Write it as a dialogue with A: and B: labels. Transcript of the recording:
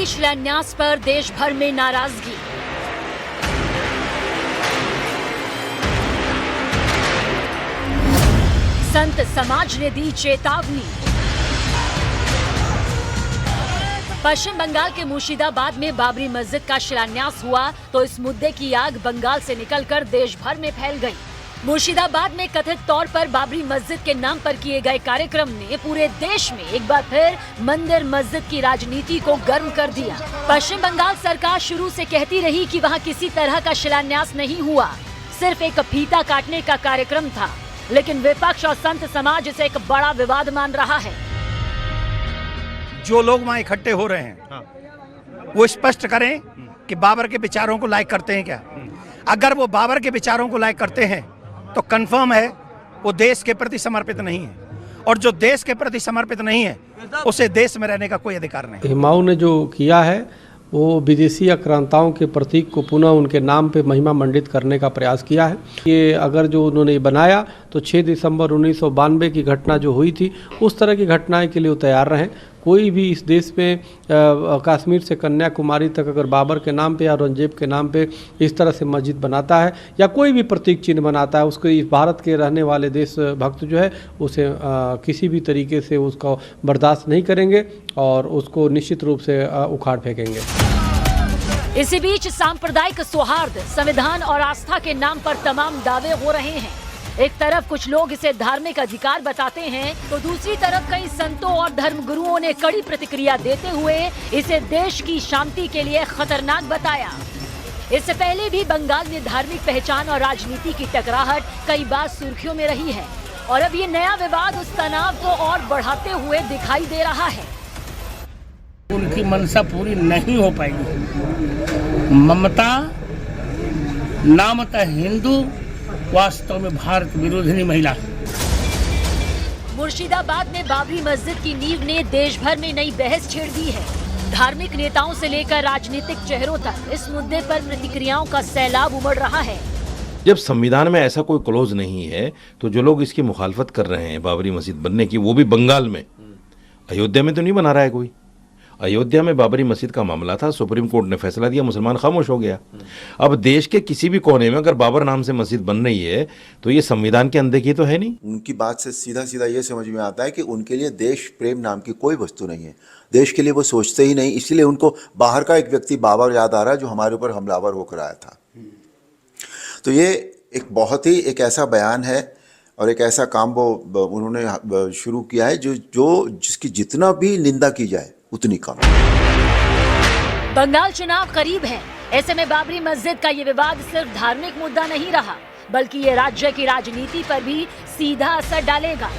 A: बाबरी शिलान्यास पर देश भर में नाराजगी। संत समाज ने दी चेतावनी। पश्चिम बंगाल के मुर्शिदाबाद में बाबरी मस्जिद का शिलान्यास हुआ तो इस मुद्दे की आग बंगाल से निकलकर देश भर में फैल गई। मुर्शिदाबाद में कथित तौर पर बाबरी मस्जिद के नाम पर किए गए कार्यक्रम ने पूरे देश में एक बार फिर मंदिर मस्जिद की राजनीति को गर्म कर दिया। पश्चिम बंगाल सरकार शुरू से कहती रही कि वहां किसी तरह का शिलान्यास नहीं हुआ, सिर्फ एक फीता काटने का कार्यक्रम था, लेकिन विपक्ष और संत समाज इसे एक बड़ा विवाद मान रहा है।
B: जो लोग वहाँ इकट्ठे हो रहे हैं वो स्पष्ट करें कि बाबर के विचारों को लाइक करते हैं क्या। अगर वो बाबर के विचारों को लाइक करते हैं तो कंफर्म है वो देश के प्रति समर्पित नहीं है, और जो देश के प्रति समर्पित नहीं है उसे देश में रहने का कोई अधिकार नहीं।
C: हुमायूं ने जो किया है वो विदेशी आक्रांताओं के प्रतीक को पुनः उनके नाम पे महिमा मंडित करने का प्रयास किया है। ये अगर जो उन्होंने बनाया तो 6 दिसंबर 1992 की घटना जो हुई थी उस तरह की घटनाएं के लिए वो तैयार रहें। कोई भी इस देश में कश्मीर से कन्याकुमारी तक अगर बाबर के नाम पे या औरंगजेब के नाम पे इस तरह से मस्जिद बनाता है या कोई भी प्रतीक चिन्ह बनाता है, उसको इस भारत के रहने वाले देश भक्त जो है उसे किसी भी तरीके से उसको बर्दाश्त नहीं करेंगे और उसको निश्चित रूप से उखाड़ फेंकेंगे।
A: इसी बीच सांप्रदायिक सौहार्द, संविधान और आस्था के नाम पर तमाम दावे हो रहे हैं। एक तरफ कुछ लोग इसे धार्मिक अधिकार बताते हैं तो दूसरी तरफ कई संतों और धर्मगुरुओं ने कड़ी प्रतिक्रिया देते हुए इसे देश की शांति के लिए खतरनाक बताया। इससे पहले भी बंगाल में धार्मिक पहचान और राजनीति की टकराहट कई बार सुर्खियों में रही है और अब ये नया विवाद उस तनाव को और बढ़ाते हुए दिखाई दे रहा है।
D: उनकी मंशा पूरी नहीं हो पाएगी। ममता नामतः हिंदू, वास्तव में भारत विरोधी महिला।
A: मुर्शिदाबाद में बाबरी मस्जिद की नींव ने देश भर में नई बहस छेड़ दी है। धार्मिक नेताओं से लेकर राजनीतिक चेहरों तक इस मुद्दे पर प्रतिक्रियाओं का सैलाब उमड़ रहा है।
E: जब संविधान में ऐसा कोई क्लॉज नहीं है तो जो लोग इसकी मुखालफत कर रहे हैं बाबरी मस्जिद बनने की, वो भी बंगाल में, अयोध्या में तो नहीं बना रहा है कोई। अयोध्या में बाबरी मस्जिद का मामला था, सुप्रीम कोर्ट ने फैसला दिया, मुसलमान खामोश हो गया। अब देश के किसी भी कोने में अगर बाबर नाम से मस्जिद बन रही है तो ये संविधान के अनदेखी तो है नहीं।
F: उनकी बात से सीधा सीधा ये समझ में आता है कि उनके लिए देश प्रेम नाम की कोई वस्तु नहीं है। देश के लिए वो सोचते ही नहीं, इसलिए उनको बाहर का एक व्यक्ति बाबर याद आ रहा है जो हमारे ऊपर हमलावर होकर आया था। तो ये एक बहुत ही एक ऐसा बयान है और एक ऐसा काम वो उन्होंने शुरू किया है जिसकी जितना भी निंदा की जाए उतनी कम।
A: बंगाल चुनाव करीब है, ऐसे में बाबरी मस्जिद का ये विवाद सिर्फ धार्मिक मुद्दा नहीं रहा, बल्कि ये राज्य की राजनीति पर भी सीधा असर डालेगा।